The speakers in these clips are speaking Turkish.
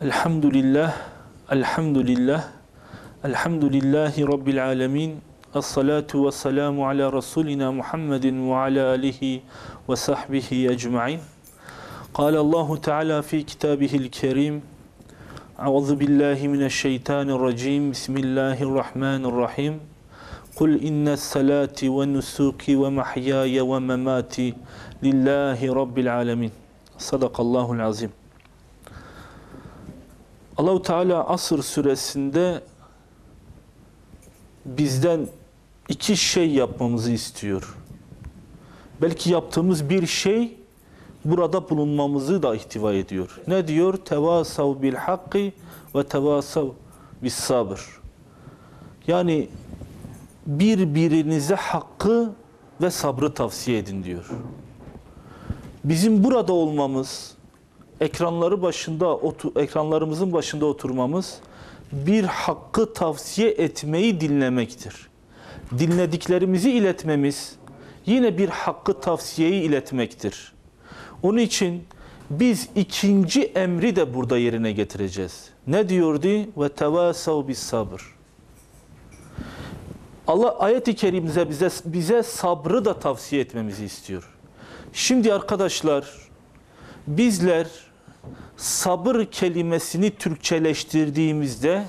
Elhamdülillah, elhamdülillah, elhamdülillahi Rabbil alemin. Es-salatu ve selamu ala Resulina Muhammedin ve ala alihi ve sahbihi ecma'in. Kâle Allahu Teala fi kitabihil kerim. Euzu billahi mineşşeytanirracim. Bismillahirrahmanirrahim. Kul innes salati ve nusuki ve mahyaya ve memati lillahi Rabbil alemin. Sadakallahul azim. Allah-u Teala Asr suresinde bizden iki şey yapmamızı istiyor. Belki yaptığımız bir şey burada bulunmamızı da ihtiva ediyor. Ne diyor? Tevasav bil hakki ve tevasav bis sabır. Yani birbirinize hakkı ve sabrı tavsiye edin diyor. Bizim burada olmamız, ekranlarımızın başında oturmamız bir hakkı tavsiye etmeyi dinlemektir. Dinlediklerimizi iletmemiz yine bir hakkı tavsiyeyi iletmektir. Onun için biz ikinci emri de burada yerine getireceğiz. Ne diyordu? Ve tevasav bis sabır. Allah ayet-i kerimede bize sabrı da tavsiye etmemizi istiyor. Şimdi arkadaşlar, bizler sabır kelimesini Türkçeleştirdiğimizde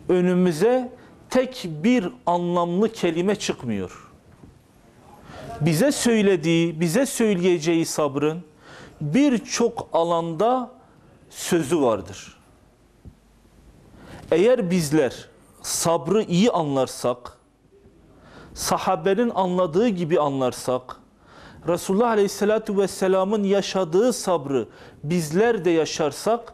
önümüze tek bir anlamlı kelime çıkmıyor. Bize söyleyeceği sabrın birçok alanda sözü vardır. Eğer bizler sabrı iyi anlarsak, sahabenin anladığı gibi anlarsak, Resulullah Aleyhisselatü Vesselam'ın yaşadığı sabrı bizler de yaşarsak,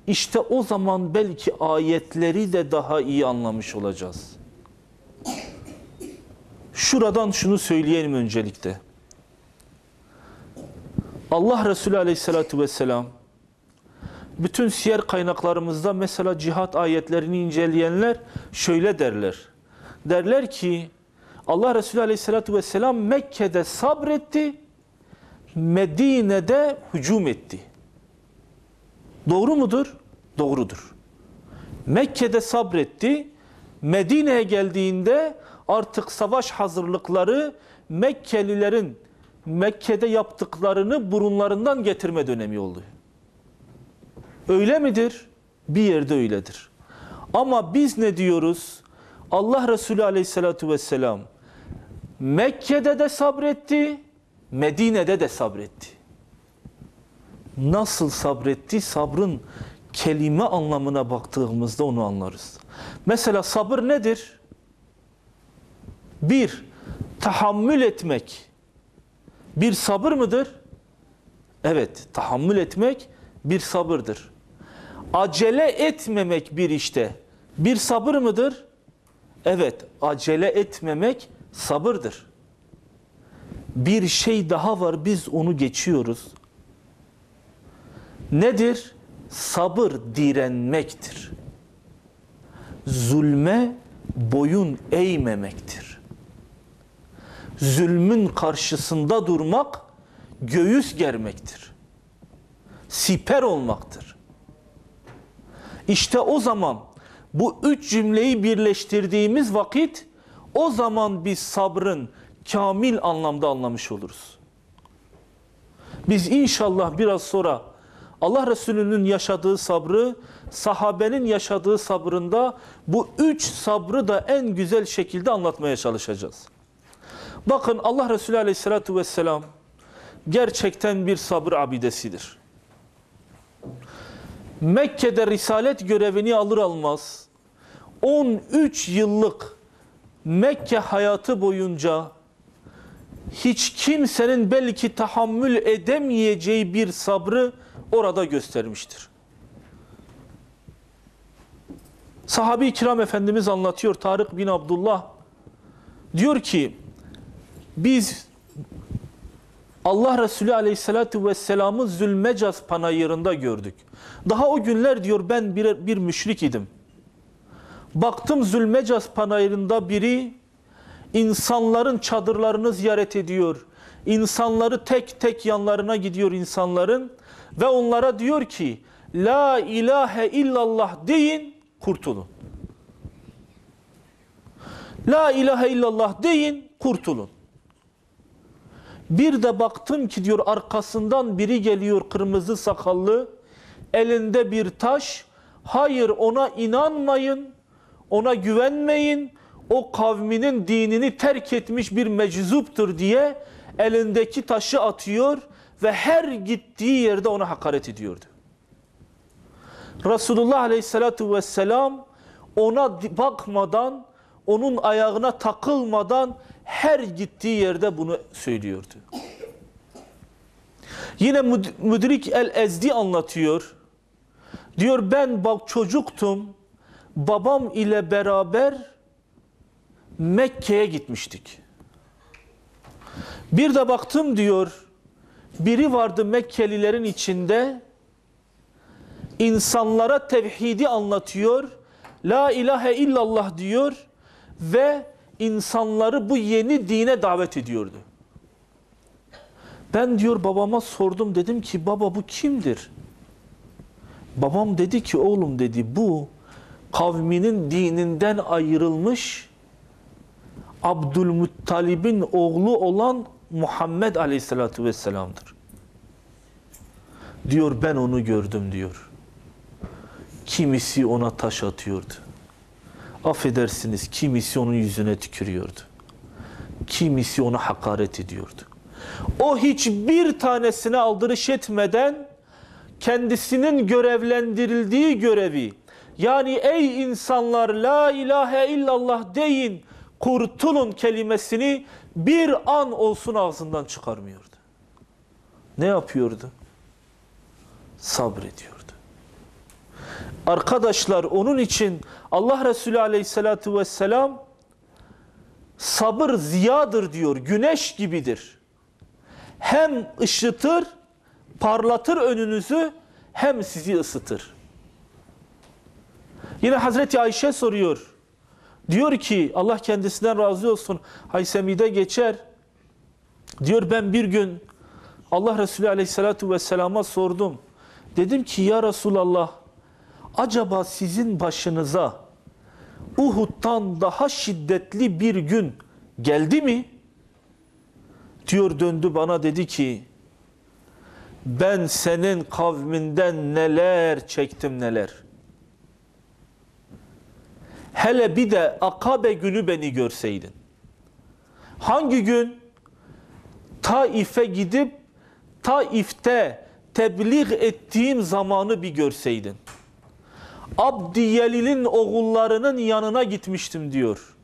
işte o zaman belki ayetleri de daha iyi anlamış olacağız. Şuradan şunu söyleyelim öncelikle. Allah Resulü Aleyhisselatü Vesselam, bütün siyer kaynaklarımızda mesela cihat ayetlerini inceleyenler şöyle derler. Derler ki, Allah Resulü Aleyhisselatü Vesselam Mekke'de sabretti, Medine'de hücum etti. Doğru mudur? Doğrudur. Mekke'de sabretti, Medine'ye geldiğinde artık savaş hazırlıkları Mekkelilerin Mekke'de yaptıklarını burunlarından getirme dönemi oldu. Öyle midir? Bir yerde öyledir. Ama biz ne diyoruz? Allah Resulü Aleyhisselatü Vesselam Mekke'de de sabretti, Medine'de de sabretti. Nasıl sabretti? Sabrın kelime anlamına baktığımızda onu anlarız. Mesela sabır nedir? Bir, tahammül etmek. Bir sabır mıdır? Evet, tahammül etmek bir sabırdır. Acele etmemek bir işte bir sabır mıdır? Evet, acele etmemek sabırdır. Bir şey daha var, biz onu geçiyoruz. Nedir? Sabır direnmektir. Zulme boyun eğmemektir. Zulmün karşısında durmak, göğüs germektir. Siper olmaktır. İşte o zaman bu üç cümleyi birleştirdiğimiz vakit o zaman biz sabrın kamil anlamda anlamış oluruz. Biz inşallah biraz sonra Allah Resulü'nün yaşadığı sabrı, sahabenin yaşadığı sabrında bu üç sabrı da en güzel şekilde anlatmaya çalışacağız. Bakın Allah Resulü Aleyhisselatü Vesselam gerçekten bir sabır abidesidir. Mekke'de risalet görevini alır almaz 13 yıllık Mekke hayatı boyunca hiç kimsenin belki tahammül edemeyeceği bir sabrı orada göstermiştir. Sahabe-i kiram Efendimiz anlatıyor, Tarık bin Abdullah diyor ki biz Allah Resulü Aleyhisselatü Vesselam'ı Zülmecaz panayırında gördük. Daha o günler diyor ben bir müşrik idim. Baktım Zülmecaz panayırında biri insanların çadırlarını ziyaret ediyor. İnsanları tek tek yanlarına gidiyor insanların ve onlara diyor ki La ilahe illallah deyin, kurtulun. La ilahe illallah deyin, kurtulun. Bir de baktım ki diyor arkasından biri geliyor, kırmızı sakallı, elinde bir taş. Hayır, ona inanmayın, ona güvenmeyin. O kavminin dinini terk etmiş bir meczuptur diye elindeki taşı atıyor ve her gittiği yerde ona hakaret ediyordu. Resulullah Aleyhisselatü Vesselam ona bakmadan, onun ayağına takılmadan her gittiği yerde bunu söylüyordu. Yine Müdrik el-Ezdi anlatıyor. Diyor ben çocuktum, babam ile beraber Mekke'ye gitmiştik. Bir de baktım diyor, biri vardı Mekkelilerin içinde, insanlara tevhidi anlatıyor, la ilahe illallah diyor ve insanları bu yeni dine davet ediyordu. Ben diyor babama sordum, dedim ki baba bu kimdir? Babam dedi ki oğlum dedi bu kavminin dininden ayrılmış Abdülmuttalib'in oğlu olan Muhammed Aleyhisselatü Vesselam'dır. Diyor ben onu gördüm diyor. Kimisi ona taş atıyordu. Affedersiniz, kimisi onun yüzüne tükürüyordu. Kimisi ona hakaret ediyordu. O hiçbir tanesine aldırış etmeden kendisinin görevlendirildiği görevi, yani ey insanlar la ilahe illallah deyin, kurtulun kelimesini bir an olsun ağzından çıkarmıyordu. Ne yapıyordu? Sabrediyordu. Arkadaşlar onun için Allah Resulü Aleyhisselatü Vesselam sabır ziyadır diyor, güneş gibidir. Hem ışıtır, parlatır önünüzü, hem sizi ısıtır. Yine Hazreti Ayşe soruyor. Diyor ki Allah kendisinden razı olsun, Haysemi'de geçer. Diyor ben bir gün Allah Resulü Aleyhisselatü Vesselam'a sordum. Dedim ki ya Resulallah, acaba sizin başınıza Uhud'dan daha şiddetli bir gün geldi mi? Diyor döndü bana dedi ki ben senin kavminden neler çektim neler. Hele bir de Akabe günü beni görseydin. Hangi gün? Taif'e gidip Taif'te tebliğ ettiğim zamanı bir görseydin. Abdiyelil'in oğullarının yanına gitmiştim diyor.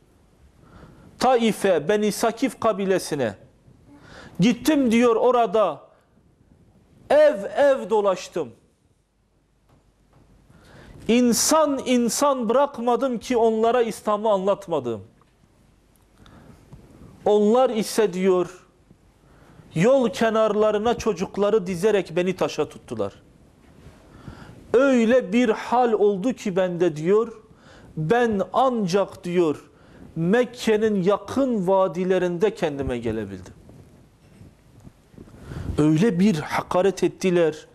Taif'e, Beni Sakif kabilesine. Gittim diyor orada ev ev dolaştım. İnsan bırakmadım ki onlara İslam'ı anlatmadım. Onlar ise diyor yol kenarlarına çocukları dizerek beni taşa tuttular. Öyle bir hal oldu ki bende diyor, ben ancak diyor Mekke'nin yakın vadilerinde kendime gelebildim. Öyle bir hakaret ettiler,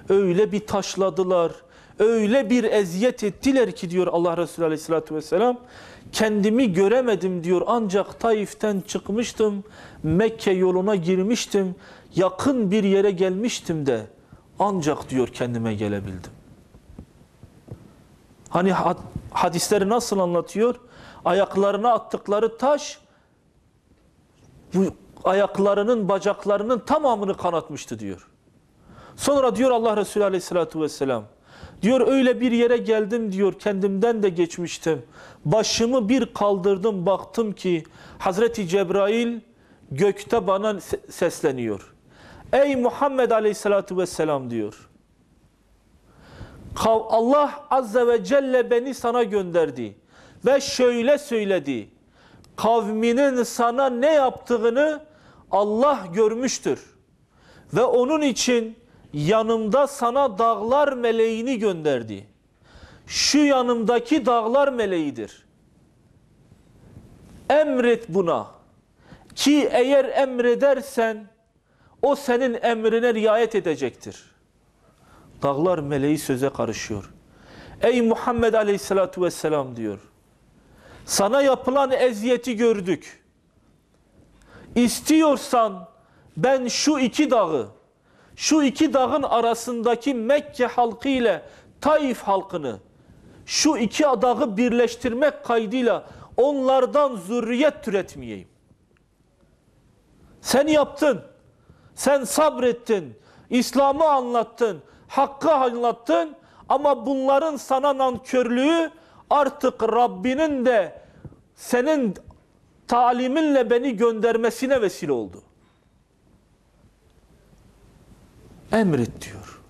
öyle bir taşladılar, öyle bir eziyet ettiler ki diyor Allah Resulü Aleyhisselatü Vesselam, kendimi göremedim diyor, ancak Taif'ten çıkmıştım, Mekke yoluna girmiştim, yakın bir yere gelmiştim de ancak diyor kendime gelebildim. Hani hadisleri nasıl anlatıyor? Ayaklarına attıkları taş bu ayaklarının, bacaklarının tamamını kanatmıştı diyor. Sonra diyor Allah Resulü Aleyhisselatü Vesselam, diyor öyle bir yere geldim diyor, kendimden de geçmiştim. Başımı bir kaldırdım, baktım ki Hazreti Cebrail gökte bana sesleniyor. Ey Muhammed Aleyhisselatü Vesselam diyor. Allah Azze ve Celle beni sana gönderdi ve şöyle söyledi. Kavminin sana ne yaptığını Allah görmüştür. Ve onun için yanımda sana dağlar meleğini gönderdi. Şu yanımdaki dağlar meleğidir. Emret buna. Ki eğer emredersen o senin emrine riayet edecektir. Dağlar meleği söze karışıyor. Ey Muhammed Aleyhisselatü Vesselam diyor. Sana yapılan eziyeti gördük. İstiyorsan ben şu iki dağın arasındaki Mekke halkı ile Taif halkını, şu iki dağı birleştirmek kaydıyla onlardan zürriyet türetmeyeyim. Sen yaptın, sen sabrettin, İslam'ı anlattın, hakkı anlattın ama bunların sana nankörlüğü artık Rabbinin de senin taliminle beni göndermesine vesile oldu. Emret diyor.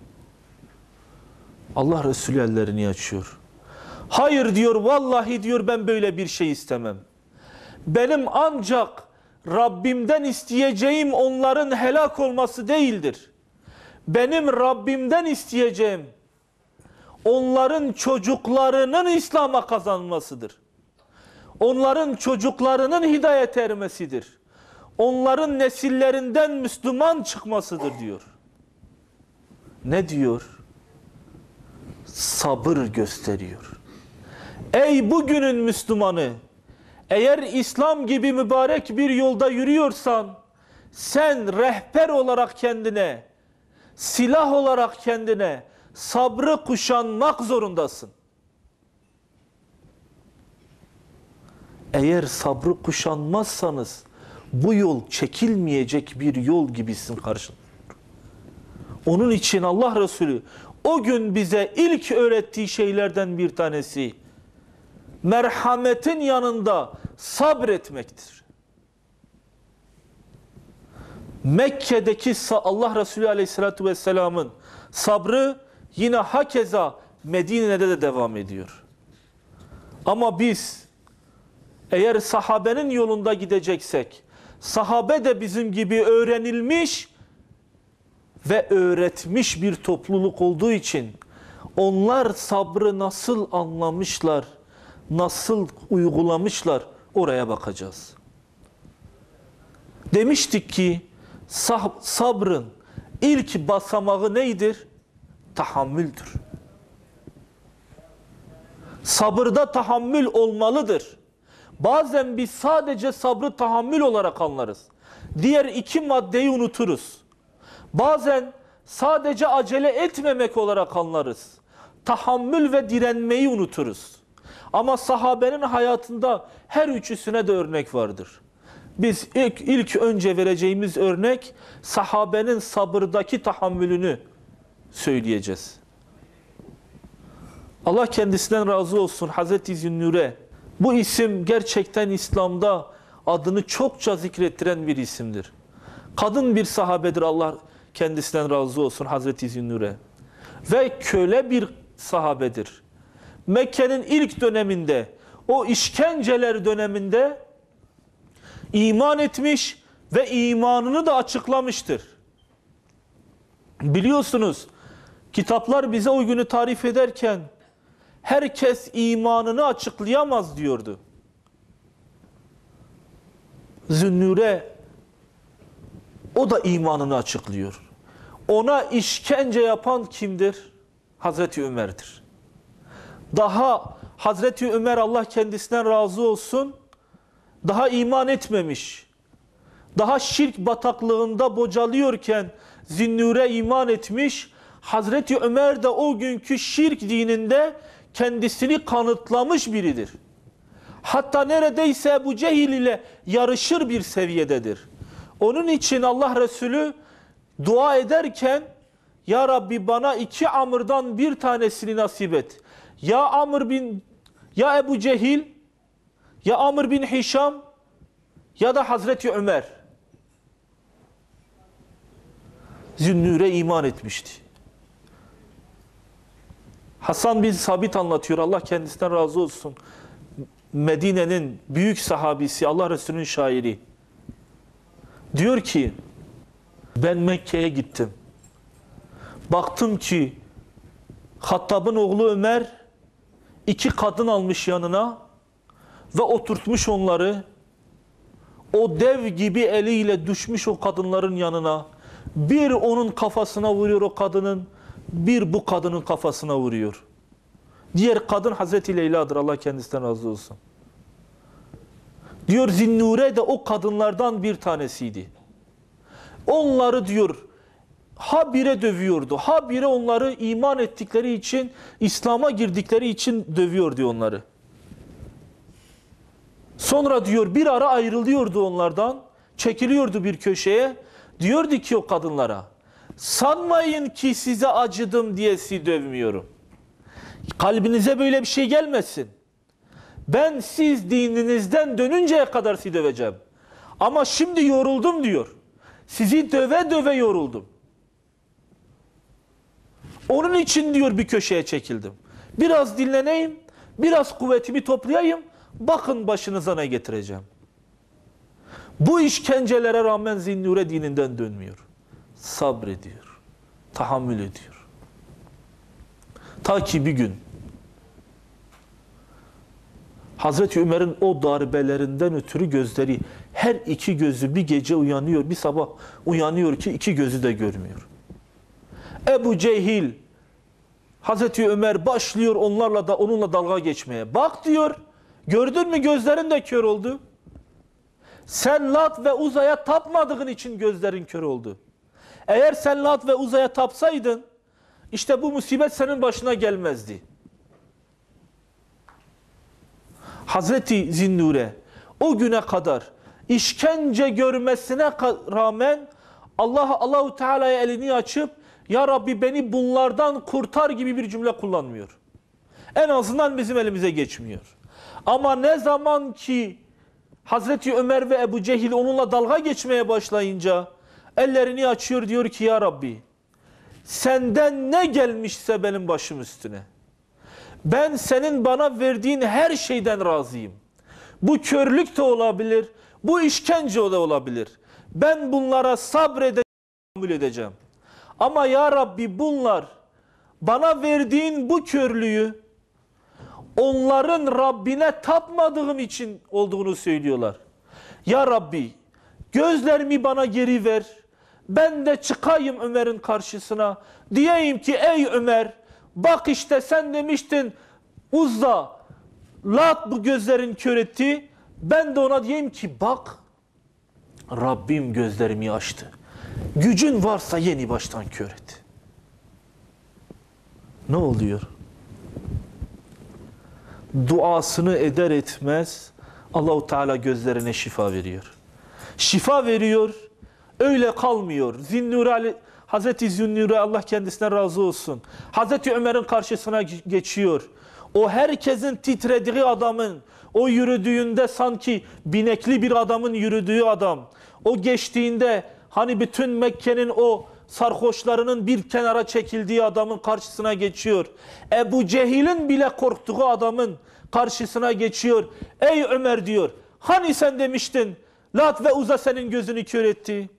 Allah Resulü ellerini açıyor. Hayır diyor, vallahi diyor ben böyle bir şey istemem. Benim ancak Rabbimden isteyeceğim onların helak olması değildir. Benim Rabbimden isteyeceğim onların çocuklarının İslam'a kazanmasıdır. Onların çocuklarının hidayete ermesidir. Onların nesillerinden Müslüman çıkmasıdır diyor. Ne diyor? Sabır gösteriyor. Ey bugünün Müslümanı, eğer İslam gibi mübarek bir yolda yürüyorsan, sen rehber olarak kendine, silah olarak kendine sabrı kuşanmak zorundasın. Eğer sabrı kuşanmazsanız bu yol çekilmeyecek bir yol gibisin karşında. Onun için Allah Resulü o gün bize ilk öğrettiği şeylerden bir tanesi merhametin yanında sabretmektir. Mekke'deki Allah Resulü Aleyhisselatü Vesselam'ın sabrı yine hakeza Medine'de de devam ediyor. Ama biz eğer sahabenin yolunda gideceksek, sahabe de bizim gibi öğrenilmiş ve öğretmiş bir topluluk olduğu için onlar sabrı nasıl anlamışlar, nasıl uygulamışlar oraya bakacağız. Demiştik ki sabrın ilk basamağı neydir? Tahammüldür. Sabırda tahammül olmalıdır. Bazen biz sadece sabrı tahammül olarak anlarız. Diğer iki maddeyi unuturuz. Bazen sadece acele etmemek olarak anlarız. Tahammül ve direnmeyi unuturuz. Ama sahabenin hayatında her üçüsüne de örnek vardır. Biz ilk önce vereceğimiz örnek sahabenin sabırdaki tahammülünü söyleyeceğiz. Allah kendisinden razı olsun Hazreti Zünnure. Bu isim gerçekten İslam'da adını çokça zikrettiren bir isimdir. Kadın bir sahabedir, Allah kendisinden razı olsun Hazreti Zünnure. Ve köle bir sahabedir. Mekke'nin ilk döneminde, o işkenceler döneminde iman etmiş ve imanını da açıklamıştır. Biliyorsunuz, kitaplar bize o günü tarif ederken herkes imanını açıklayamaz diyordu. Zünnure o da imanını açıklıyor. Ona işkence yapan kimdir? Hazreti Ömer'dir. Daha Hazreti Ömer, Allah kendisinden razı olsun, daha iman etmemiş. Daha şirk bataklığında bocalıyorken Zünnure iman etmiş. Hazreti Ömer de o günkü şirk dininde kendisini kanıtlamış biridir. Hatta neredeyse Ebu Cehil ile yarışır bir seviyededir. Onun için Allah Resulü dua ederken Ya Rabbi bana iki Amr'dan bir tanesini nasip et. Ya Ebu Cehil, ya Amr bin Hişam ya da Hazreti Ömer. Zünnure iman etmişti. Hasan bin Sabit anlatıyor, Allah kendisinden razı olsun. Medine'nin büyük sahabisi, Allah Resulü'nün şairi. Diyor ki, ben Mekke'ye gittim. Baktım ki Hattab'ın oğlu Ömer iki kadın almış yanına ve oturtmuş onları. O dev gibi eliyle düşmüş o kadınların yanına. Bir onun kafasına vuruyor o kadının, bir bu kadının kafasına vuruyor. Diğer kadın Hazreti Leyla'dır. Allah kendisinden razı olsun. Diyor Zinnure de o kadınlardan bir tanesiydi. Onları diyor habire dövüyordu. Habire onları iman ettikleri için, İslam'a girdikleri için dövüyordu onları. Sonra diyor bir ara ayrılıyordu onlardan. Çekiliyordu bir köşeye. Diyordu ki o kadınlara, sanmayın ki size acıdım diye sizi dövmüyorum. Kalbinize böyle bir şey gelmesin. Ben siz dininizden dönünceye kadar sizi döveceğim. Ama şimdi yoruldum diyor. Sizi döve döve yoruldum. Onun için diyor bir köşeye çekildim. Biraz dinleneyim, biraz kuvvetimi toplayayım. Bakın başınıza ne getireceğim. Bu işkencelere rağmen Zinnure dininden dönmüyor. Sabrediyor. Tahammül ediyor. Ta ki bir gün Hazreti Ömer'in o darbelerinden ötürü gözleri, her iki gözü bir gece uyanıyor, bir sabah uyanıyor ki iki gözü de görmüyor. Ebu Cehil, Hazreti Ömer başlıyor onunla dalga geçmeye. Bak diyor, gördün mü gözlerin de kör oldu. Sen Lat ve Uza'ya tapmadığın için gözlerin kör oldu. Eğer sen Lat ve Uza'ya tapsaydın, işte bu musibet senin başına gelmezdi. Hazreti Zinnure o güne kadar işkence görmesine rağmen Allahu Teala'ya elini açıp ya Rabbi beni bunlardan kurtar gibi bir cümle kullanmıyor. En azından bizim elimize geçmiyor. Ama ne zaman ki Hazreti Ömer ve Ebu Cehil onunla dalga geçmeye başlayınca ellerini açıyor, diyor ki ya Rabbi senden ne gelmişse benim başım üstüne. Ben senin bana verdiğin her şeyden razıyım. Bu körlük de olabilir, bu işkence de olabilir. Ben bunlara sabredeceğim, tahammül edeceğim. Ama ya Rabbi bunlar bana verdiğin bu körlüğü onların Rabbine tapmadığım için olduğunu söylüyorlar. Ya Rabbi gözlerimi bana geri ver. Ben de çıkayım Ömer'in karşısına. Diyeyim ki ey Ömer bak işte sen demiştin Uzza, Lat bu gözlerin kör etti. Ben de ona diyeyim ki bak Rabbim gözlerimi açtı. Gücün varsa yeni baştan kör et. Ne oluyor? Duasını eder etmez Allahu Teala gözlerine şifa veriyor. Şifa veriyor, öyle kalmıyor. Hazreti Zinnure Allah kendisine razı olsun. Hazreti Ömer'in karşısına geçiyor. O herkesin titrediği adamın, o yürüdüğünde sanki binekli bir adamın yürüdüğü adam. O geçtiğinde hani bütün Mekke'nin o sarhoşlarının bir kenara çekildiği adamın karşısına geçiyor. Ebu Cehil'in bile korktuğu adamın karşısına geçiyor. Ey Ömer diyor, hani sen demiştin Lat ve Uzza senin gözünü kör etti.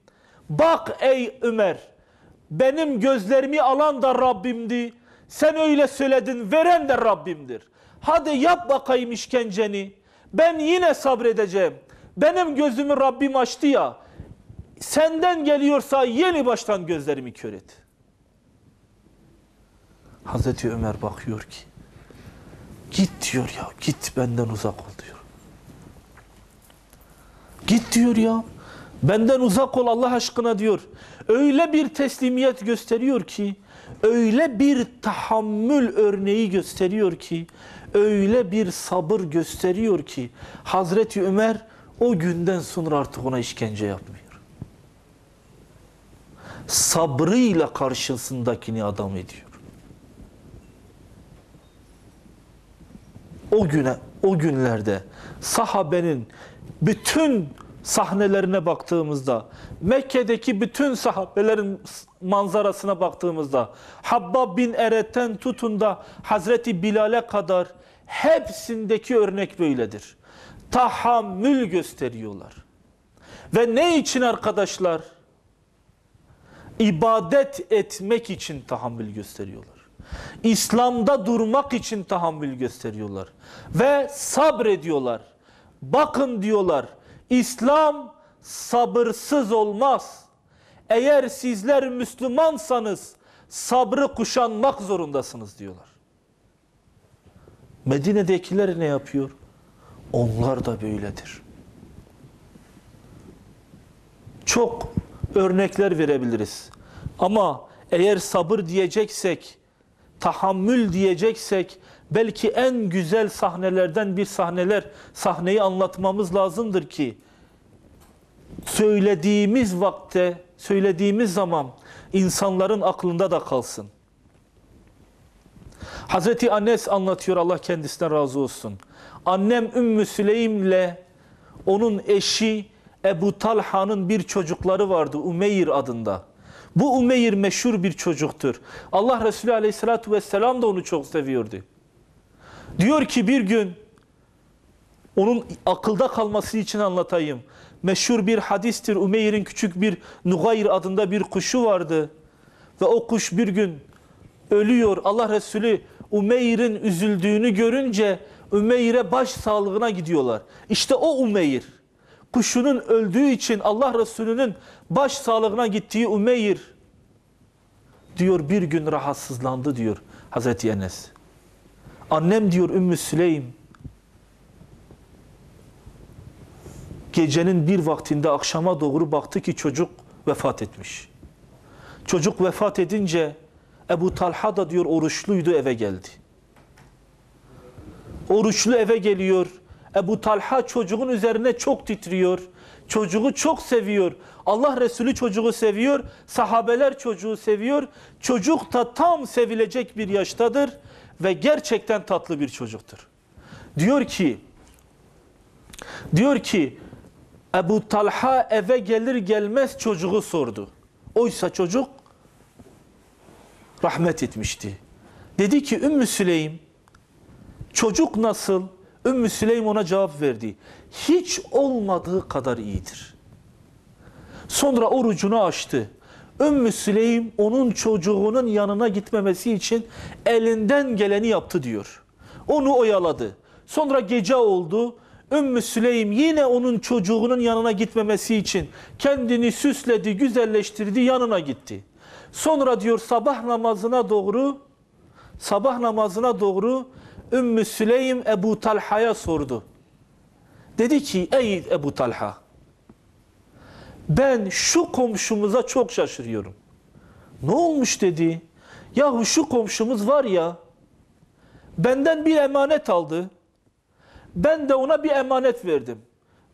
Bak ey Ömer, benim gözlerimi alan da Rabbimdi. Sen öyle söyledin, veren de Rabbimdir. Hadi yap bakayım işkenceni. Ben yine sabredeceğim. Benim gözümü Rabbim açtı ya. Senden geliyorsa yeni baştan gözlerimi kör et. Hazreti Ömer bakıyor ki, git diyor ya, git benden uzak ol diyor. Git diyor ya, benden uzak ol Allah aşkına diyor. Öyle bir teslimiyet gösteriyor ki, öyle bir tahammül örneği gösteriyor ki, öyle bir sabır gösteriyor ki, Hazreti Ömer o günden sonra artık ona işkence yapmıyor. Sabrıyla karşısındakini adam ediyor. O günlerde sahabenin bütün sahnelerine baktığımızda, Mekke'deki bütün sahabelerin manzarasına baktığımızda, Habbab bin Eret'ten tutun da Hazreti Bilal'e kadar hepsindeki örnek böyledir. Tahammül gösteriyorlar. Ve ne için arkadaşlar? İbadet etmek için tahammül gösteriyorlar. İslam'da durmak için tahammül gösteriyorlar. Ve sabrediyorlar. Bakın diyorlar, İslam sabırsız olmaz. Eğer sizler Müslümansanız sabrı kuşanmak zorundasınız diyorlar. Medine'dekiler ne yapıyor? Onlar da böyledir. Çok örnekler verebiliriz. Ama eğer sabır diyeceksek, tahammül diyeceksek, belki en güzel sahnelerden bir sahneyi anlatmamız lazımdır ki, söylediğimiz vakte, söylediğimiz zaman insanların aklında da kalsın. Hazreti Anes anlatıyor, Allah kendisinden razı olsun. Annem Ümmü Süleym'le onun eşi Ebu Talha'nın bir çocukları vardı, Umeyr adında. Bu Umeyr meşhur bir çocuktur. Allah Resulü Aleyhisselatü Vesselam da onu çok seviyordu. Diyor ki bir gün, onun akılda kalması için anlatayım. Meşhur bir hadistir. Umeyr'in küçük bir Nugayr adında bir kuşu vardı. Ve o kuş bir gün ölüyor. Allah Resulü Umeyr'in üzüldüğünü görünce Umeyr'e baş sağlığına gidiyorlar. İşte o Umeyr. Kuşunun öldüğü için Allah Resulü'nün baş sağlığına gittiği Umeyr diyor bir gün rahatsızlandı diyor Hazreti Enes. Annem diyor Ümmü Süleym gecenin bir vaktinde akşama doğru baktı ki çocuk vefat etmiş. Çocuk vefat edince Ebu Talha da diyor oruçluydu, eve geldi. Oruçlu eve geliyor. Ebu Talha çocuğun üzerine çok titriyor. Çocuğu çok seviyor. Allah Resulü çocuğu seviyor. Sahabeler çocuğu seviyor. Çocuk da tam sevilecek bir yaştadır. Ve gerçekten tatlı bir çocuktur. Diyor ki Ebu Talha eve gelir gelmez çocuğu sordu. Oysa çocuk rahmet etmişti. Dedi ki Ümmü Süleym, çocuk nasıl? Ümmü Süleym ona cevap verdi. Hiç olmadığı kadar iyidir. Sonra orucunu açtı. Ümmü Süleym onun çocuğunun yanına gitmemesi için elinden geleni yaptı diyor. Onu oyaladı. Sonra gece oldu. Ümmü Süleym yine onun çocuğunun yanına gitmemesi için kendini süsledi, güzelleştirdi, yanına gitti. Sonra diyor sabah namazına doğru Ümmü Süleym Ebu Talha'ya sordu. Dedi ki ey Ebu Talha, ben şu komşumuza çok şaşırıyorum. Ne olmuş dedi. Yahu şu komşumuz var ya, benden bir emanet aldı. Ben de ona bir emanet verdim.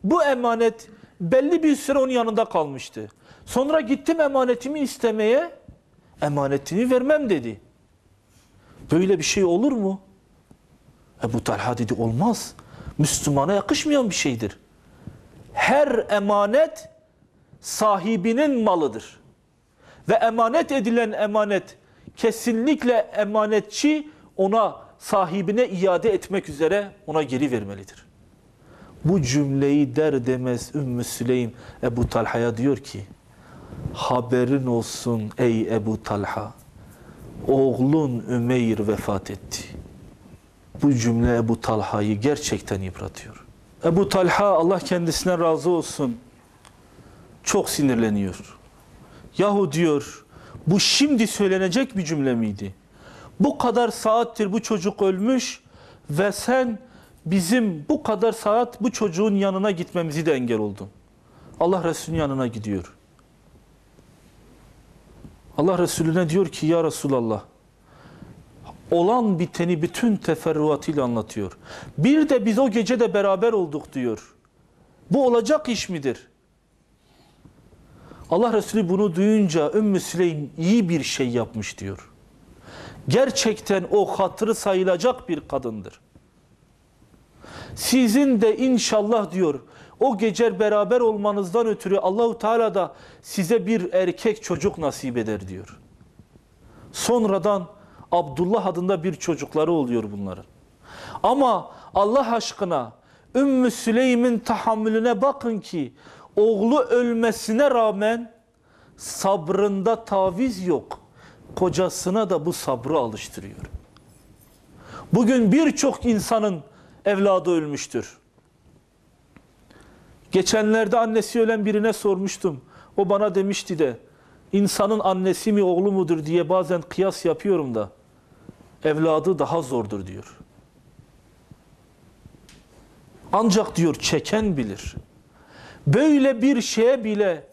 Bu emanet belli bir süre onun yanında kalmıştı. Sonra gittim emanetimi istemeye, emanetini vermem dedi. Böyle bir şey olur mu? Ebu Talha dedi olmaz. Müslümana yakışmayan bir şeydir. Her emanet sahibinin malıdır. Ve emanet edilen emanet kesinlikle emanetçi ona sahibine iade etmek üzere ona geri vermelidir. Bu cümleyi der demez Ümmü Süleym Ebu Talha'ya diyor ki haberin olsun ey Ebu Talha, oğlun Ümeyr vefat etti. Bu cümle Ebu Talha'yı gerçekten yıpratıyor. Ebu Talha Allah kendisine razı olsun çok sinirleniyor. Yahu diyor bu şimdi söylenecek bir cümle miydi? Bu kadar saattir bu çocuk ölmüş ve sen bizim bu kadar saat bu çocuğun yanına gitmemizi de engel oldun. Allah Resulü'nün yanına gidiyor. Allah Resulüne diyor ki ya Resulallah, olan biteni bütün teferruatıyla anlatıyor. Bir de biz o gece de beraber olduk diyor. Bu olacak iş midir? Allah Resulü bunu duyunca Ümmü Süleym iyi bir şey yapmış diyor. Gerçekten o hatırı sayılacak bir kadındır. Sizin de inşallah diyor o gece beraber olmanızdan ötürü Allahu Teala da size bir erkek çocuk nasip eder diyor. Sonradan Abdullah adında bir çocukları oluyor bunların. Ama Allah aşkına Ümmü Süleym'in tahammülüne bakın ki oğlu ölmesine rağmen sabrında taviz yok. Kocasına da bu sabrı alıştırıyor. Bugün birçok insanın evladı ölmüştür. Geçenlerde annesi ölen birine sormuştum. O bana demişti de insanın annesi mi oğlu mudur diye bazen kıyas yapıyorum da evladı daha zordur diyor. Ancak diyor çeken bilir. Böyle bir şeye bile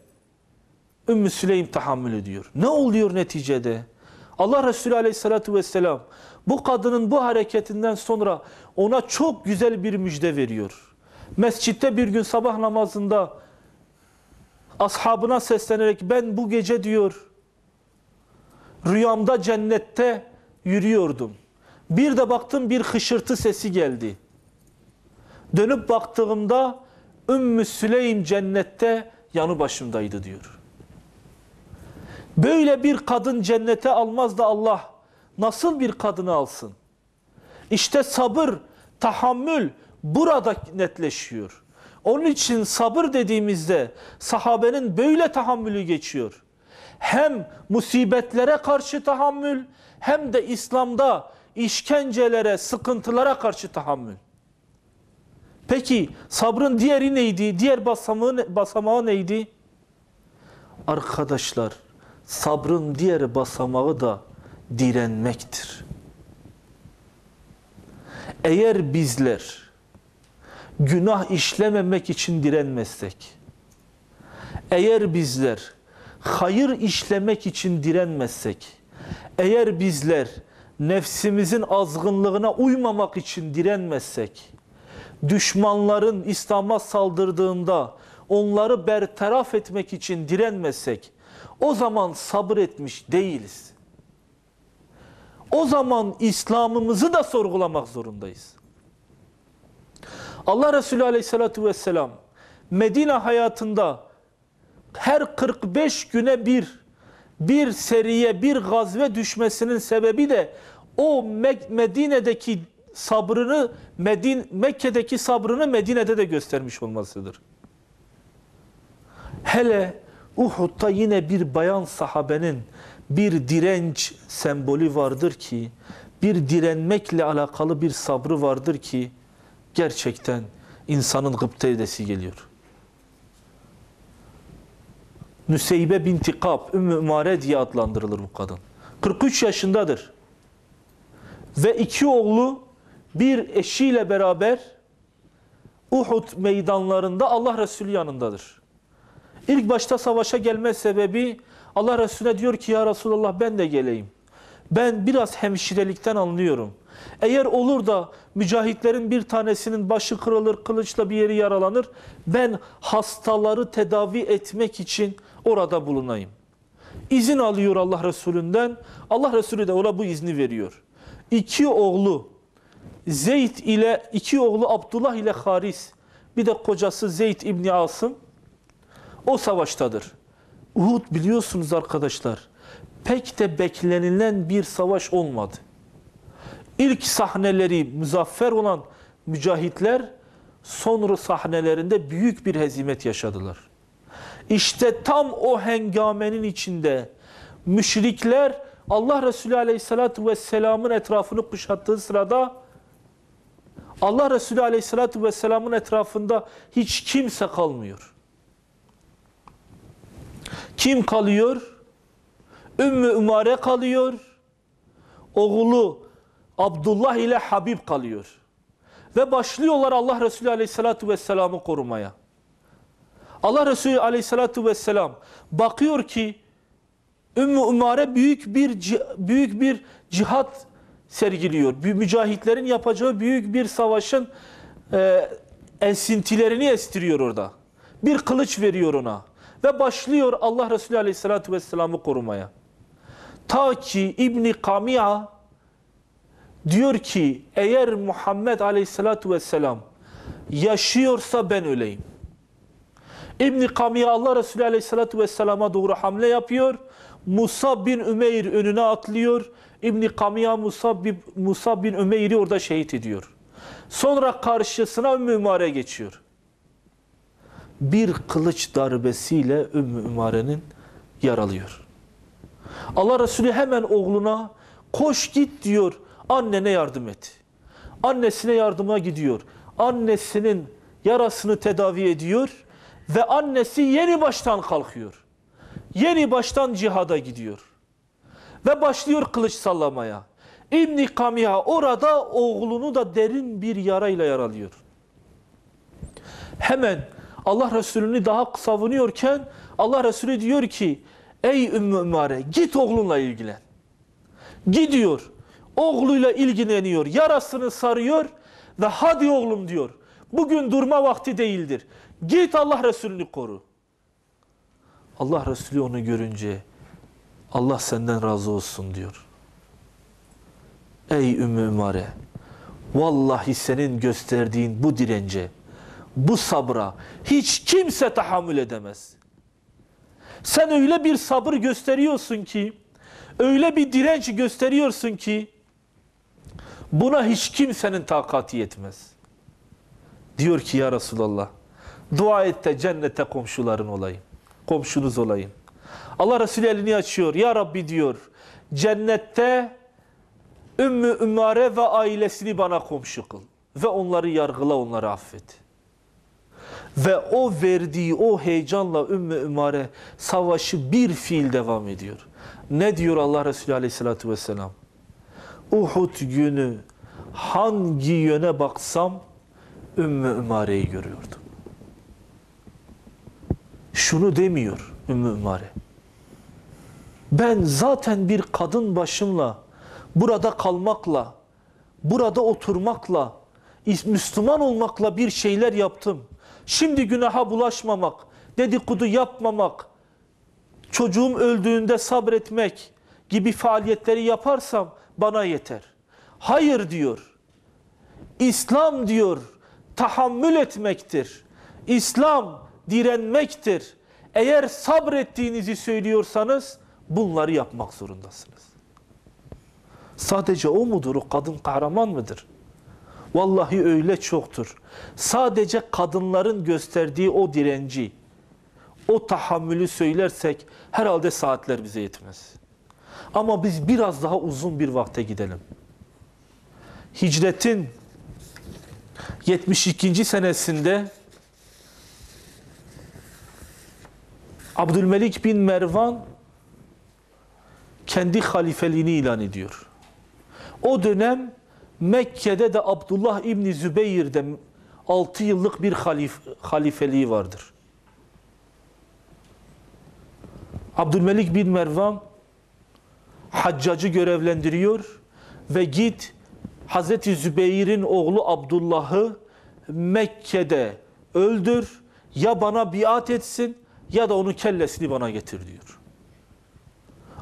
Ümmü Süleym tahammül ediyor. Ne oluyor neticede? Allah Resulü Aleyhisselatü Vesselam bu kadının bu hareketinden sonra ona çok güzel bir müjde veriyor. Mescitte bir gün sabah namazında ashabına seslenerek ben bu gece diyor rüyamda cennette yürüyordum. Bir de baktım bir hışırtı sesi geldi. Dönüp baktığımda Ümmü Süleym cennette yanı başımdaydı diyor. Böyle bir kadın cennete almaz da Allah nasıl bir kadını alsın? İşte sabır, tahammül burada netleşiyor. Onun için sabır dediğimizde sahabenin böyle tahammülü geçiyor. Hem musibetlere karşı tahammül hem de İslam'da işkencelere, sıkıntılara karşı tahammül. Peki sabrın diğeri neydi? Diğer basamağı neydi? Arkadaşlar, sabrın diğer basamağı da direnmektir. Eğer bizler günah işlememek için direnmezsek, eğer bizler hayır işlemek için direnmezsek, eğer bizler nefsimizin azgınlığına uymamak için direnmezsek, düşmanların İslam'a saldırdığında onları bertaraf etmek için direnmezsek, o zaman sabır etmiş değiliz. O zaman İslam'ımızı da sorgulamak zorundayız. Allah Resulü Aleyhisselatü Vesselam Medine hayatında her 45 güne bir seriye, bir gazve düşmesinin sebebi de o Medine'deki sabrını, Mekke'deki sabrını Medine'de de göstermiş olmasıdır. Hele Uhud'da yine bir bayan sahabenin bir direnç sembolü vardır ki, bir direnmekle alakalı bir sabrı vardır ki, gerçekten insanın gıpta edesi geliyor. Nüseybe binti Kab, Ümmü Umare diye adlandırılır bu kadın. 43 yaşındadır. Ve 2 oğlu bir eşiyle beraber Uhud meydanlarında Allah Resulü yanındadır. İlk başta savaşa gelme sebebi Allah Resulüne diyor ki ya Resulallah ben de geleyim. Ben biraz hemşirelikten anlıyorum. Eğer olur da mücahitlerin bir tanesinin başı kırılır, kılıçla bir yeri yaralanır, ben hastaları tedavi etmek için orada bulunayım. İzin alıyor Allah Resulünden. Allah Resulü de ona bu izni veriyor. 2 oğlu Zeyd ile 2 oğlu Abdullah ile Haris, bir de kocası Zeyd İbni Asım o savaştadır. Uhud biliyorsunuz arkadaşlar, pek de beklenilen bir savaş olmadı. İlk sahneleri muzaffer olan mücahitler sonra sahnelerinde büyük bir hezimet yaşadılar. İşte tam o hengamenin içinde müşrikler Allah Resulü Aleyhisselatü Vesselam'ın etrafını kuşattığı sırada Allah Resulü Aleyhisselatü Vesselam'ın etrafında hiç kimse kalmıyor. Kim kalıyor? Ümmü Umare kalıyor. Oğlu Abdullah ile Habib kalıyor. Ve başlıyorlar Allah Resulü Aleyhisselatü Vesselam'ı korumaya. Allah Resulü Aleyhisselatü Vesselam bakıyor ki Ümmü Umare büyük bir cihat sergiliyor. Mücahitlerin yapacağı büyük bir savaşın esintilerini estiriyor orada. Bir kılıç veriyor ona. Ve başlıyor Allah Resulü Aleyhisselatü Vesselam'ı korumaya. Ta ki İbni Kami'a diyor ki eğer Muhammed Aleyhisselatü Vesselam yaşıyorsa ben öleyim. İbni Kami'a Allah Resulü Aleyhisselatü Vesselam'a doğru hamle yapıyor. Musab bin Ümeyr önüne atlıyor. İbni Kami'a Musab bin Ümeyr'i orada şehit ediyor. Sonra karşısına Ümmü Umare geçiyor. Bir kılıç darbesiyle Ümmü Umare'nin yaralıyor. Allah Resulü hemen oğluna koş git diyor, annene yardım et. Annesine yardıma gidiyor. Annesinin yarasını tedavi ediyor ve annesi yeni baştan kalkıyor. yeni baştan cihada gidiyor. Ve başlıyor kılıç sallamaya. İbn Kamiha orada oğlunu da derin bir yarayla yaralıyor. Hemen Allah Resulü'nü daha savunuyorken Allah Resulü diyor ki ey Ümmü Ümare git oğlunla ilgilen. Gidiyor. Oğluyla ilgileniyor. Yarasını sarıyor ve hadi oğlum diyor. Bugün durma vakti değildir. Git Allah Resulü'nü koru. Allah Resulü onu görünce Allah senden razı olsun diyor. Ey Ümmü Ümare vallahi senin gösterdiğin bu dirence, bu sabra hiç kimse tahammül edemez. Sen öyle bir sabır gösteriyorsun ki, öyle bir direnç gösteriyorsun ki buna hiç kimsenin takati yetmez. Diyor ki ya Resulallah dua et de cennete komşuların olayım. Komşunuz olayım. Allah Resulü elini açıyor. Ya Rabbi diyor cennette Ümmü Ümare ve ailesini bana komşu kıl. Ve onları yargıla, onları affet. Ve o verdiği o heyecanla Ümmü Ümare savaşı bir fiil devam ediyor. Ne diyor Allah Resulü Aleyhisselatü Vesselam? Uhud günü hangi yöne baksam Ümmü Ümare'yi görüyordum. Şunu demiyor Ümmü Ümare. Ben zaten bir kadın başımla burada kalmakla, burada oturmakla, Müslüman olmakla bir şeyler yaptım. Şimdi günaha bulaşmamak, dedikodu yapmamak, çocuğum öldüğünde sabretmek gibi faaliyetleri yaparsam bana yeter. Hayır diyor. İslam diyor tahammül etmektir. İslam direnmektir. Eğer sabrettiğinizi söylüyorsanız bunları yapmak zorundasınız. Sadece o mudur? O kadın kahraman mıdır? Vallahi öyle çoktur. Sadece kadınların gösterdiği o direnci, o tahammülü söylersek herhalde saatler bize yetmez. Ama biz biraz daha uzun bir vakte gidelim. Hicretin 72. senesinde Abdülmelik bin Mervan kendi halifeliğini ilan ediyor. O dönem Mekke'de de Abdullah İbni Zübeyir'de 6 yıllık bir halifeliği vardır. Abdülmelik bin Mervan Haccac'ı görevlendiriyor ve git Hazreti Zübeyir'in oğlu Abdullah'ı Mekke'de öldür, ya bana biat etsin ya da onun kellesini bana getir diyor.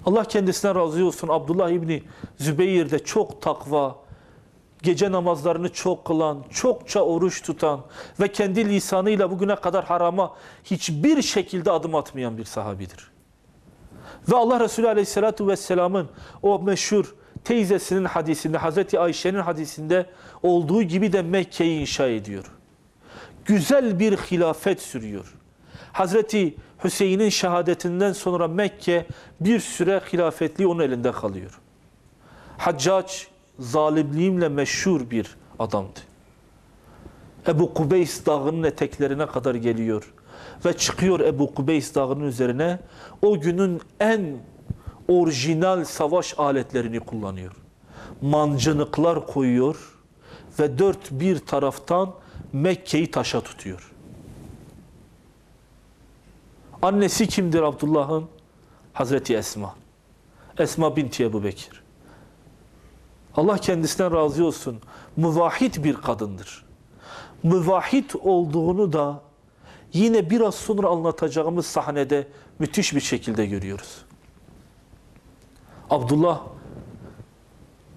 Allah kendisine razı olsun. Abdullah İbni Zübeyir de çok takva, gece namazlarını çok kılan, çokça oruç tutan ve kendi lisanıyla bugüne kadar harama hiçbir şekilde adım atmayan bir sahabidir. Ve Allah Resulü Aleyhisselatü Vesselam'ın o meşhur teyzesinin hadisinde, Hazreti Ayşe'nin hadisinde olduğu gibi de Mekke'yi inşa ediyor. Güzel bir hilafet sürüyor. Hazreti Hüseyin'in şehadetinden sonra Mekke bir süre hilafetliği onun elinde kalıyor. Haccac zalimliğimle meşhur bir adamdı. Ebu Kubeys dağının eteklerine kadar geliyor. Ve çıkıyor Ebu Kubeys dağının üzerine. O günün en orijinal savaş aletlerini kullanıyor. Mancınıklar koyuyor ve dört bir taraftan Mekke'yi taşa tutuyor. Annesi kimdir Abdullah'ın? Hazreti Esma. Esma binti Ebu Bekir. Allah kendisinden razı olsun. Müvahhid bir kadındır. Müvahhid olduğunu da yine biraz sonra anlatacağımız sahnede müthiş bir şekilde görüyoruz. Abdullah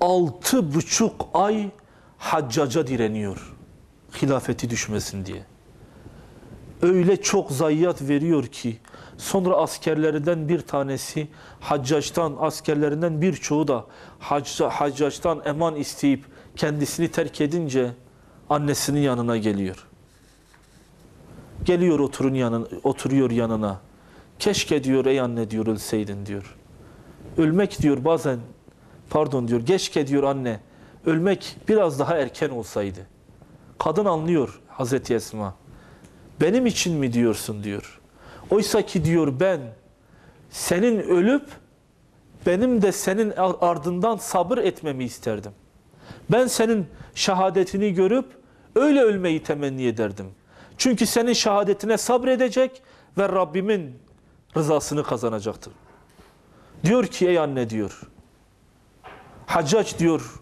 6,5 ay Haccac'a direniyor. Hilafeti düşmesin diye. Öyle çok zayiat veriyor ki sonra askerlerinden bir tanesi Haccac'tan, askerlerinden birçoğu da Haccac'tan eman isteyip kendisini terk edince annesinin yanına geliyor. Geliyor oturuyor yanına. Keşke diyor ey anne diyor ölseydin diyor. Ölmek diyor bazen diyor keşke diyor anne ölmek biraz daha erken olsaydı. Kadın anlıyor Hazreti Esma. Benim için mi diyorsun diyor. Oysa ki diyor ben senin ölüp benim de senin ardından sabır etmemi isterdim. Ben senin şehadetini görüp öyle ölmeyi temenni ederdim. Çünkü senin şehadetine sabredecek ve Rabbimin rızasını kazanacaktır. Diyor ki ey anne diyor. Haccac diyor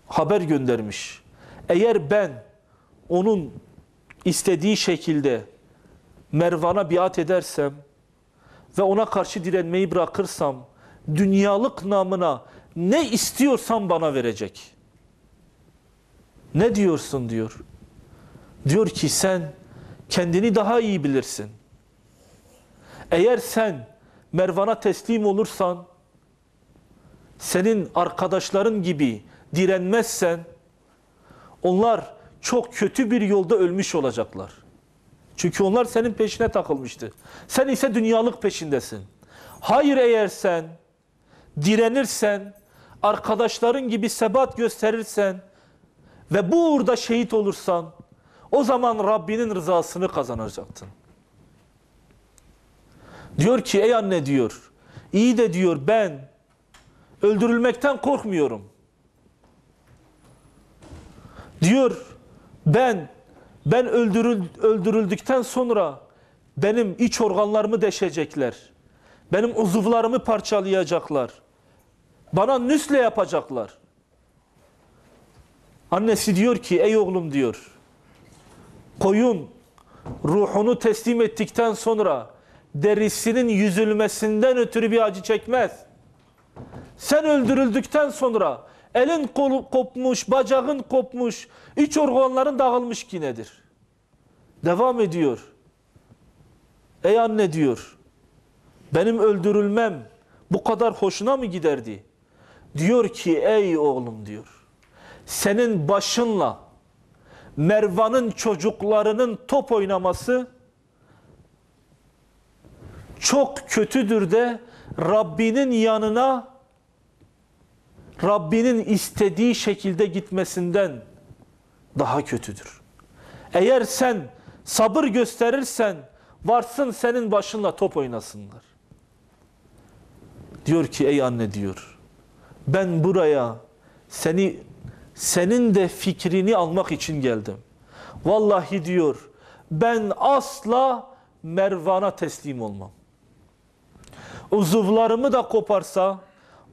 haber göndermiş. Eğer ben onun istediği şekilde Mervan'a biat edersem ve ona karşı direnmeyi bırakırsam dünyalık namına ne istiyorsam bana verecek. Ne diyorsun diyor. Diyor ki sen kendini daha iyi bilirsin. Eğer sen Mervan'a teslim olursan, senin arkadaşların gibi direnmezsen, onlar çok kötü bir yolda ölmüş olacaklar. Çünkü onlar senin peşine takılmıştı. Sen ise dünyalık peşindesin. Hayır eğer sen direnirsen, arkadaşların gibi sebat gösterirsen ve bu uğurda şehit olursan, o zaman Rabbinin rızasını kazanacaksın. Diyor ki ey anne diyor, iyi de diyor ben öldürülmekten korkmuyorum. Diyor ben öldürüldükten sonra benim iç organlarımı deşecekler. Benim uzuvlarımı parçalayacaklar. Bana nüsle yapacaklar. Annesi diyor ki ey oğlum diyor, koyun ruhunu teslim ettikten sonra derisinin yüzülmesinden ötürü bir acı çekmez. Sen öldürüldükten sonra elin kopmuş, bacağın kopmuş, iç organların dağılmış ki nedir? Devam ediyor. Ey anne diyor, benim öldürülmem bu kadar hoşuna mı giderdi? Diyor ki ey oğlum diyor, senin başınla Mervan'ın çocuklarının top oynaması çok kötüdür de Rabbinin yanına Rabbinin istediği şekilde gitmesinden daha kötüdür. Eğer sen sabır gösterirsen varsın senin başınla top oynasınlar. Diyor ki ey anne diyor, ben buraya senin de fikrini almak için geldim. Vallahi diyor ben asla Mervan'a teslim olmam. Uzuvlarımı da koparsa,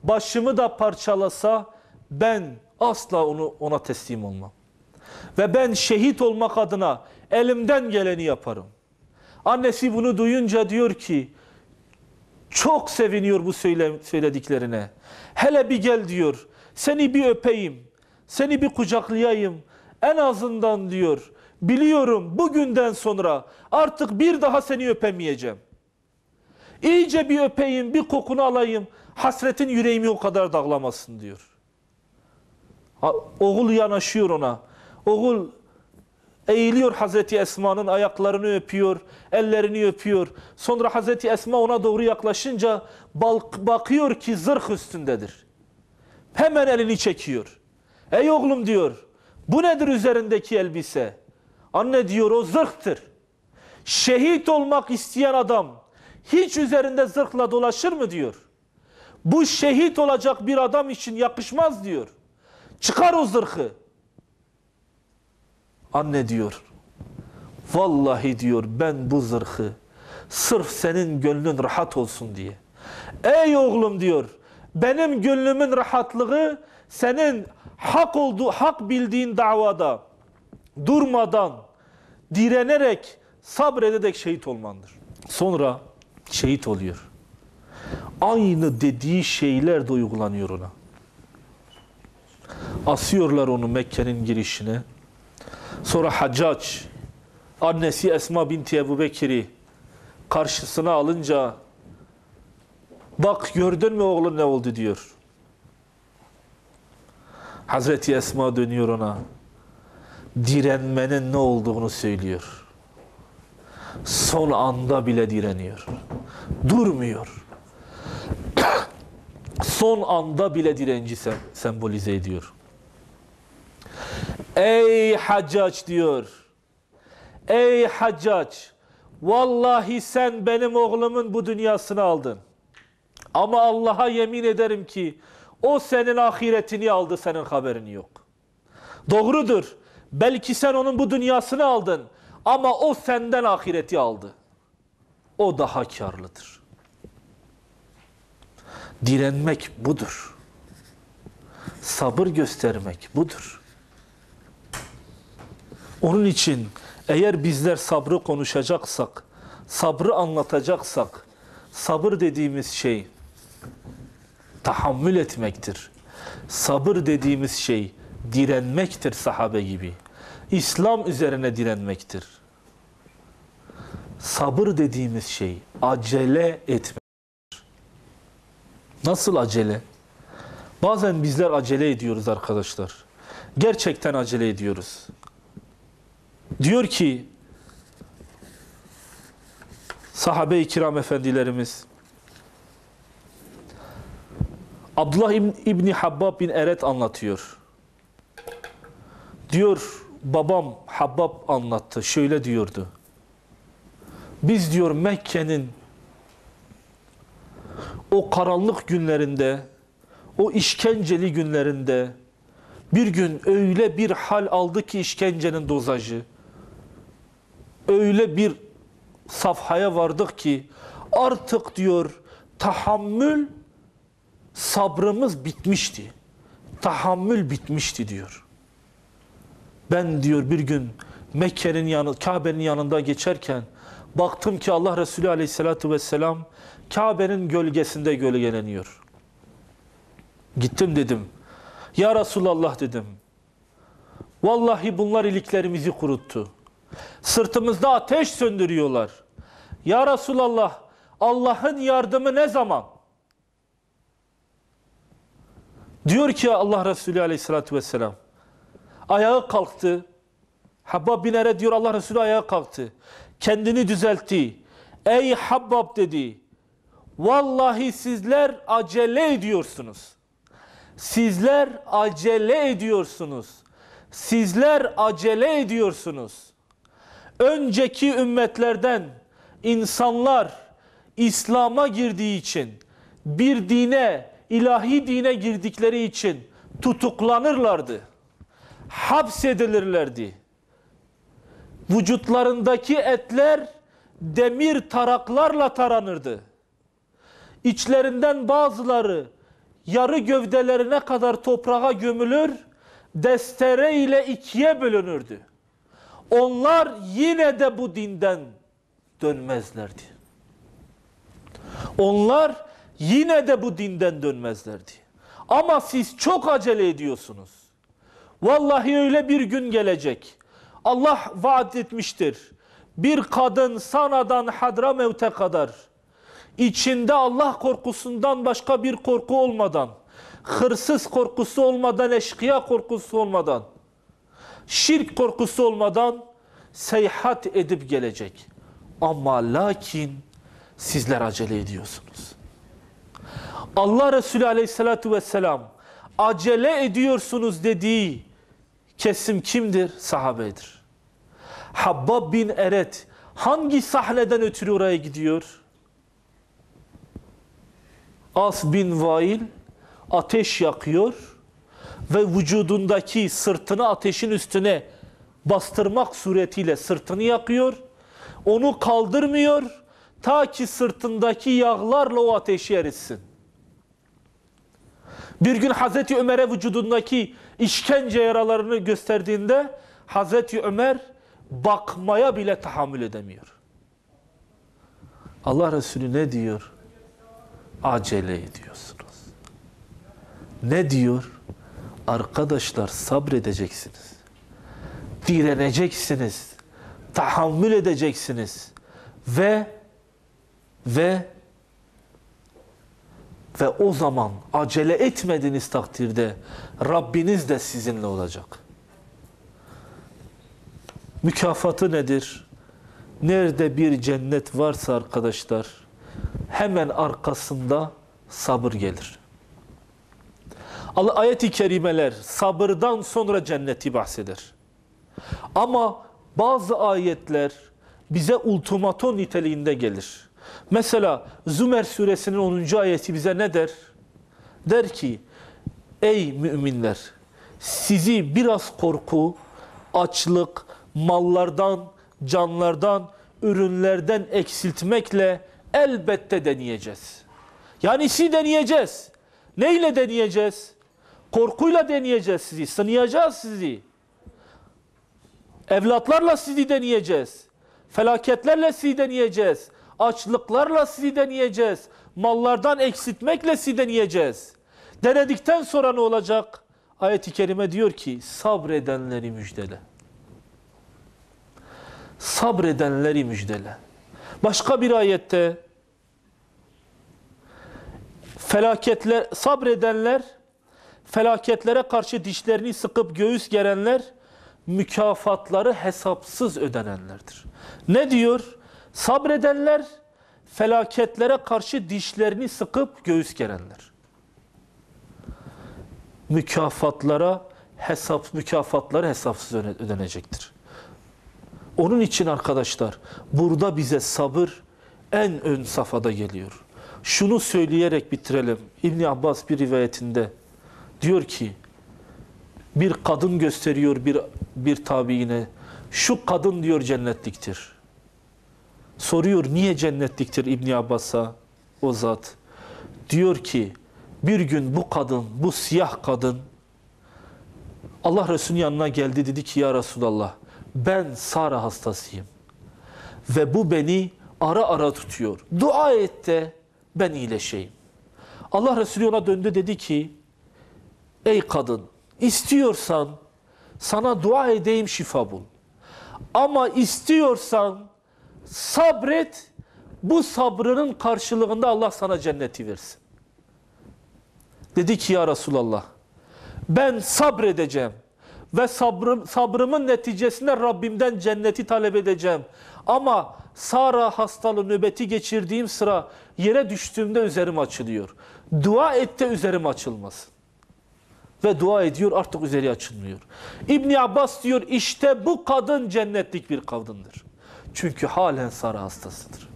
başımı da parçalasa ben asla ona teslim olmam. Ve ben şehit olmak adına elimden geleni yaparım. Annesi bunu duyunca diyor ki çok seviniyor bu söylediklerine. Hele bir gel diyor, seni bir öpeyim, seni bir kucaklayayım. En azından diyor, biliyorum bugünden sonra artık bir daha seni öpemeyeceğim. İyice bir öpeyim, bir kokunu alayım. Hasretin yüreğimi o kadar dağlamasın diyor. Oğul yanaşıyor ona. Oğul eğiliyor Hazreti Esma'nın ayaklarını öpüyor, ellerini öpüyor. Sonra Hazreti Esma ona doğru yaklaşınca bakıyor ki zırh üstündedir. Hemen elini çekiyor. Ey oğlum diyor, bu nedir üzerindeki elbise? Anne diyor o zırhtır. Şehit olmak isteyen adam hiç üzerinde zırhla dolaşır mı diyor. Bu şehit olacak bir adam için yakışmaz diyor. Çıkar o zırhı. Anne diyor, vallahi diyor ben bu zırhı sırf senin gönlün rahat olsun diye. Ey oğlum diyor, benim gönlümün rahatlığı senin hak bildiğin davada durmadan, direnerek, sabrederek şehit olmandır. Sonra şehit oluyor. Aynı dediği şeyler de uygulanıyor ona. Asıyorlar onu Mekke'nin girişine. Sonra Haccac, annesi Esma binti Ebu Bekir'i karşısına alınca bak gördün mü oğlun ne oldu diyor. Hazreti Esma dönüyor ona. Direnmenin ne olduğunu söylüyor. Son anda bile direniyor. Durmuyor. Son anda bile direnci sembolize ediyor. Ey Haccac diyor. Ey Haccac, vallahi sen benim oğlumun bu dünyasını aldın. Ama Allah'a yemin ederim ki o senin ahiretini aldı, senin haberin yok. Doğrudur. Belki sen onun bu dünyasını aldın ama o senden ahireti aldı. O daha karlıdır. Direnmek budur. Sabır göstermek budur. Onun için eğer bizler sabrı konuşacaksak, sabrı anlatacaksak, sabır dediğimiz şey tahammül etmektir. Sabır dediğimiz şey direnmektir sahabe gibi. İslam üzerine direnmektir. Sabır dediğimiz şey acele etmektir. Nasıl acele? Bazen bizler acele ediyoruz arkadaşlar. Gerçekten acele ediyoruz. Diyor ki sahabe-i kiram efendilerimiz, Abdullah İbni Habbab bin Eret anlatıyor. Diyor, babam Habbab anlattı. Şöyle diyordu. Biz diyor Mekke'nin o karanlık günlerinde, o işkenceli günlerinde bir gün öyle bir hal aldı ki işkencenin dozajı, öyle bir safhaya vardık ki artık diyor tahammül, sabrımız bitmişti. Tahammül bitmişti diyor. Ben diyor bir gün Mekke'nin Kabe'nin yanında geçerken baktım ki Allah Resulü Aleyhisselatü Vesselam Kabe'nin gölgesinde gölgeleniyor. Gittim dedim. Ya Resulallah dedim. Vallahi bunlar iliklerimizi kuruttu. Sırtımızda ateş söndürüyorlar. Ya Resulallah, Allah'ın yardımı ne zaman? Diyor ki Allah Resulü Aleyhisselatü Vesselam. Ayağa kalktı. Habbab bin Eret diyor, Allah Resulü ayağa kalktı. Kendini düzeltti. Ey Habbab dedi. Vallahi sizler acele ediyorsunuz. Sizler acele ediyorsunuz. Sizler acele ediyorsunuz. Önceki ümmetlerden insanlar İslam'a girdiği için, bir dine, ilahi dine girdikleri için tutuklanırlardı. Hapsedilirlerdi. Vücutlarındaki etler demir taraklarla taranırdı. İçlerinden bazıları yarı gövdelerine kadar toprağa gömülür, destere ile ikiye bölünürdü. Onlar yine de bu dinden dönmezlerdi. Onlar yine de bu dinden dönmezlerdi. Ama siz çok acele ediyorsunuz. Vallahi öyle bir gün gelecek. Allah vaat etmiştir. Bir kadın Sana'dan Hadramevt'e kadar içinde Allah korkusundan başka bir korku olmadan, hırsız korkusu olmadan, eşkıya korkusu olmadan, şirk korkusu olmadan seyahat edip gelecek. Ama lakin sizler acele ediyorsunuz. Allah Resulü Aleyhisselatü Vesselam acele ediyorsunuz dediği kesim kimdir? Sahabedir. Habbab bin Eret hangi sahneden ötürü oraya gidiyor? As bin Vail ateş yakıyor ve vücudundaki sırtını ateşin üstüne bastırmak suretiyle sırtını yakıyor. Onu kaldırmıyor ta ki sırtındaki yağlarla o ateşi eritsin. Bir gün Hazreti Ömer'e vücudundaki işkence yaralarını gösterdiğinde Hazreti Ömer bakmaya bile tahammül edemiyor. Allah Resulü ne diyor? Acele ediyorsunuz. Ne diyor? Arkadaşlar sabredeceksiniz. Direneceksiniz. Tahammül edeceksiniz. Ve o zaman acele etmediğiniz takdirde Rabbiniz de sizinle olacak. Mükafatı nedir? Nerede bir cennet varsa arkadaşlar, hemen arkasında sabır gelir. Ayet-i kerimeler sabırdan sonra cenneti bahseder. Ama bazı ayetler bize ultimaton niteliğinde gelir. Mesela Zümer suresinin 10. ayeti bize ne der? Der ki, ey müminler, sizi biraz korku, açlık, mallardan, canlardan, ürünlerden eksiltmekle elbette deneyeceğiz. Yani sizi deneyeceğiz. Neyle deneyeceğiz? Korkuyla deneyeceğiz sizi, sınayacağız sizi. Evlatlarla sizi deneyeceğiz. Felaketlerle sizi deneyeceğiz. Açlıklarla sizi deneyeceğiz. Mallardan eksiltmekle sizi deneyeceğiz. Denedikten sonra ne olacak? Ayet-i kerime diyor ki sabredenleri müjdele. Sabredenleri müjdele. Başka bir ayette sabredenler, felaketlere karşı dişlerini sıkıp göğüs gerenler, mükafatları hesapsız ödenenlerdir. Ne diyor? Sabredenler, felaketlere karşı dişlerini sıkıp göğüs gerenler. Mükafatları hesapsız ödenecektir. Onun için arkadaşlar, burada bize sabır en ön safhada geliyor. Şunu söyleyerek bitirelim. İbn Abbas bir rivayetinde diyor ki, bir kadın gösteriyor bir tabiine. Şu kadın diyor cennetliktir. Soruyor niye cennetliktir İbn Abbas'a o zat? Diyor ki bir gün bu kadın, bu siyah kadın Allah Resulü'nün yanına geldi, dedi ki ya Resulallah ben Sara hastasıyım. Ve bu beni ara ara tutuyor. Dua et de ben iyileşeyim. Allah Resulü ona döndü, dedi ki ey kadın, istiyorsan sana dua edeyim, şifa bul. Ama istiyorsan sabret, bu sabrının karşılığında Allah sana cenneti versin. Dedi ki ya Resulallah ben sabredeceğim ve sabrımın neticesinde Rabbimden cenneti talep edeceğim. Ama Sara hastalığı nöbeti geçirdiğim sıra yere düştüğümde üzerim açılıyor. Dua et de üzerim açılmasın. Ve dua ediyor, artık üzeri açılmıyor. İbn Abbas diyor işte bu kadın cennetlik bir kadındır. Çünkü halen Sara hastasıdır.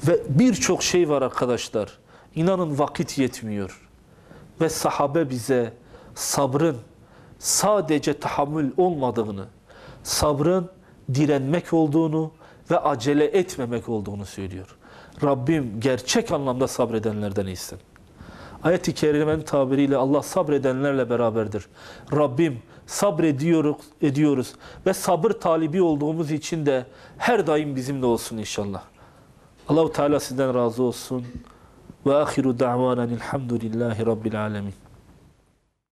Ve birçok şey var arkadaşlar. İnanın vakit yetmiyor. Ve sahabe bize sabrın sadece tahammül olmadığını, sabrın direnmek olduğunu ve acele etmemek olduğunu söylüyor. Rabbim gerçek anlamda sabredenlerden etsin. Ayet-i kerimenin tabiriyle Allah sabredenlerle beraberdir. Rabbim ediyoruz ve sabır talibi olduğumuz için de her daim bizimle olsun inşallah. Allah-u Teala sizden razı olsun. Ve ahiru da'vanen elhamdülillahi rabbil alemin.